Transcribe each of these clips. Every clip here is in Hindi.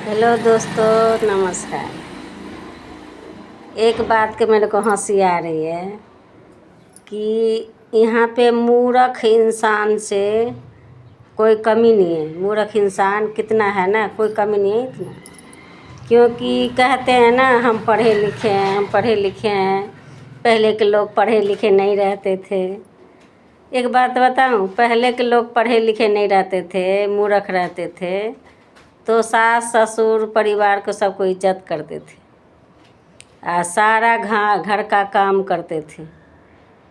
हेलो दोस्तों, नमस्कार। एक बात के मेरे को हंसी आ रही है कि यहाँ पे मूर्ख इंसान से कोई कमी नहीं है। मूर्ख इंसान कितना है ना, कोई कमी नहीं है इतना। क्योंकि कहते हैं ना, हम पढ़े लिखे हैं, हम पढ़े लिखे हैं। पहले के लोग पढ़े लिखे नहीं रहते थे। एक बात बताऊं, पहले के लोग पढ़े लिखे नहीं रहते थे, मूर्ख रहते थे, तो सास ससुर परिवार को सबको इज्जत करते थे। सारा घर का काम करते थे।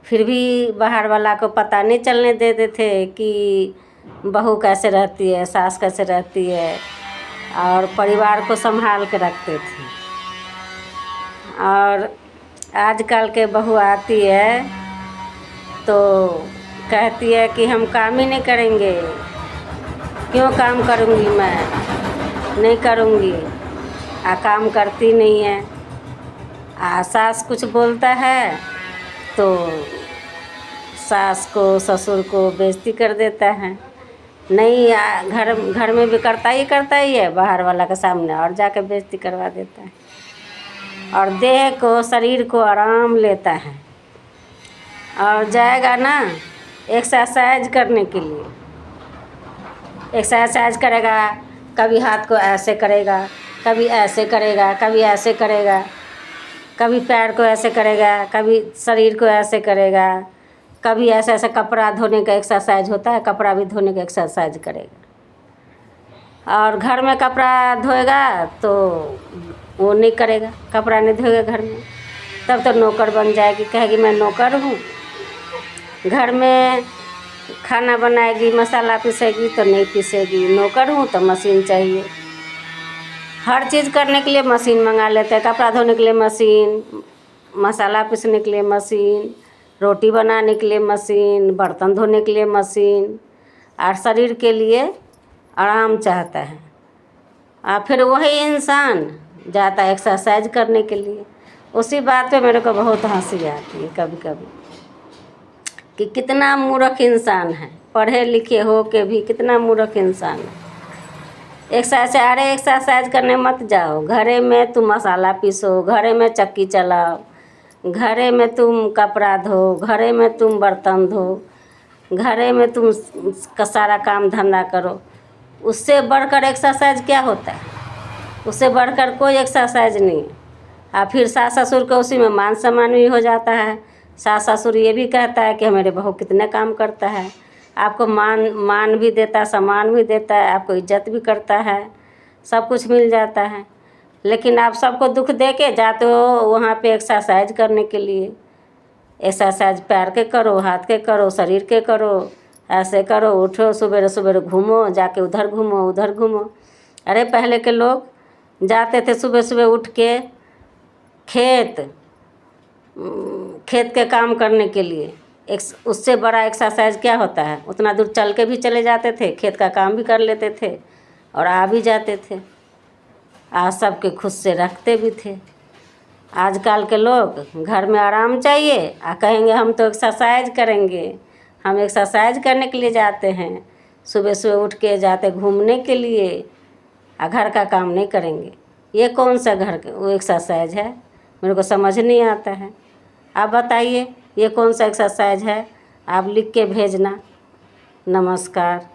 फिर भी बाहर वाला को पता नहीं चलने देते थे कि बहू कैसे रहती है, सास कैसे रहती है, और परिवार को संभाल के रखते थे। और आजकल के बहू आती है तो कहती है कि हम काम ही नहीं करेंगे। क्यों काम करूँगी, मैं नहीं करूँगी। काम करती नहीं है। सास कुछ बोलता है तो सास को ससुर को बेइज्जती कर देता है। नहीं, घर में भी करता ही है, बाहर वाला के सामने और जाके बेइज्जती करवा देता है। और देह को, शरीर को आराम लेता है। और जाएगा ना एक्सरसाइज करने के लिए, एक्सरसाइज करेगा, कभी हाथ को ऐसे करेगा, कभी ऐसे करेगा, कभी ऐसे करेगा, कभी पैर को ऐसे करेगा, कभी शरीर को ऐसे करेगा, कभी ऐसे ऐसे कपड़ा धोने का एक्सरसाइज होता है, कपड़ा भी धोने का एक्सरसाइज करेगा। और घर में कपड़ा धोएगा तो वो नहीं करेगा, कपड़ा नहीं धोएगा घर में, तब तो नौकर बन जाएगी, कहेगी मैं नौकर हूँ। घर में खाना बनाएगी, मसाला पीसेगी तो नहीं पीसेगी, नौकर हूँ तो मशीन चाहिए। हर चीज़ करने के लिए मशीन मंगा लेते हैं। कपड़ा धोने के लिए मशीन, मसाला पीसने के लिए मशीन, रोटी बनाने के लिए मशीन, बर्तन धोने के लिए मशीन, और शरीर के लिए आराम चाहता है। फिर वही इंसान जाता है एक्सरसाइज करने के लिए। उसी बात पे मेरे को बहुत हंसी आती है कभी कभी कि कितना मूर्ख इंसान है, पढ़े लिखे हो के भी कितना मूर्ख इंसान है। एक्सरसाइज करने मत जाओ, घरे में तुम मसाला पीसो, घरे में चक्की चलाओ, घरे में तुम कपड़ा धो, घरे में तुम बर्तन धो, घरे में तुम का सारा काम धंधा करो। उससे बढ़कर एक्सरसाइज क्या होता है? उससे बढ़कर कोई एक्सरसाइज नहीं है। फिर सास ससुर को उसी में मान सम्मान भी हो जाता है। सास ससुर ये भी कहता है कि मेरे बहू कितने काम करता है। आपको मान भी देता है, सम्मान भी देता है, आपको इज्जत भी करता है, सब कुछ मिल जाता है। लेकिन आप सबको दुख दे के जाते हो वहाँ पे एक्सरसाइज करने के लिए। एक्सरसाइज पैर के करो, हाथ के करो, शरीर के करो, ऐसे करो, उठो सुबह सुबह घूमो, जाके उधर घूमो उधर घूमो। अरे पहले के लोग जाते थे सुबह सुबह उठ के खेत के काम करने के लिए। उससे बड़ा एक्सरसाइज क्या होता है? उतना दूर चल के भी चले जाते थे, खेत का काम भी कर लेते थे और आ भी जाते थे। सबके खुद से रखते भी थे। आजकल के लोग घर में आराम चाहिए, कहेंगे हम तो एक्सरसाइज करेंगे। हम एक्सरसाइज करने के लिए जाते हैं, सुबह सुबह उठ के जाते घूमने के लिए, घर का काम नहीं करेंगे। ये कौन सा वो एक्सरसाइज है? मेरे को समझ नहीं आता है। आप बताइए ये कौन सा एक्सरसाइज है? आप लिख के भेजना। नमस्कार।